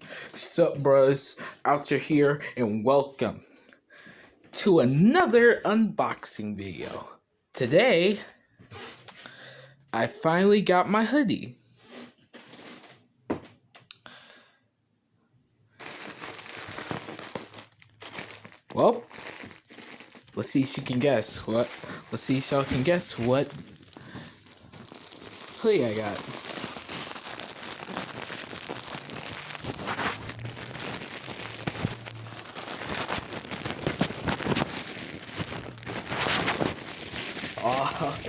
Sup, bros? Outer here, and welcome to another unboxing video. Today, I finally got my hoodie. Well, let's see if you can guess what. Let's see if y'all can guess what hoodie I got.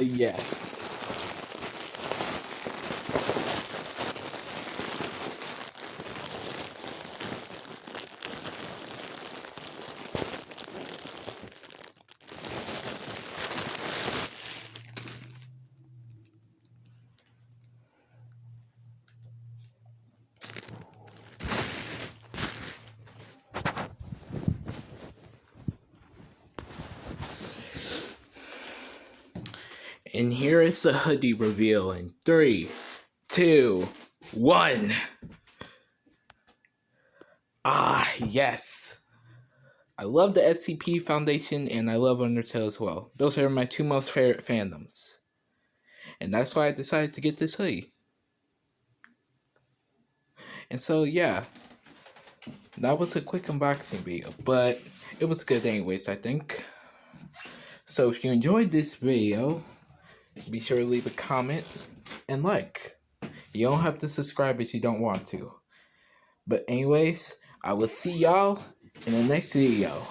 Yes. And here is the hoodie reveal in 3, 2, 1. Yes. I love the SCP Foundation and I love Undertale as well. Those are my two most favorite fandoms. And that's why I decided to get this hoodie. And so, yeah. That was a quick unboxing video, but it was good anyways, I think. So if you enjoyed this video, be sure to leave a comment and like. You don't have to subscribe if you don't want to. But anyways, I will see y'all in the next video.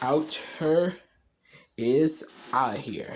Outer is out of here.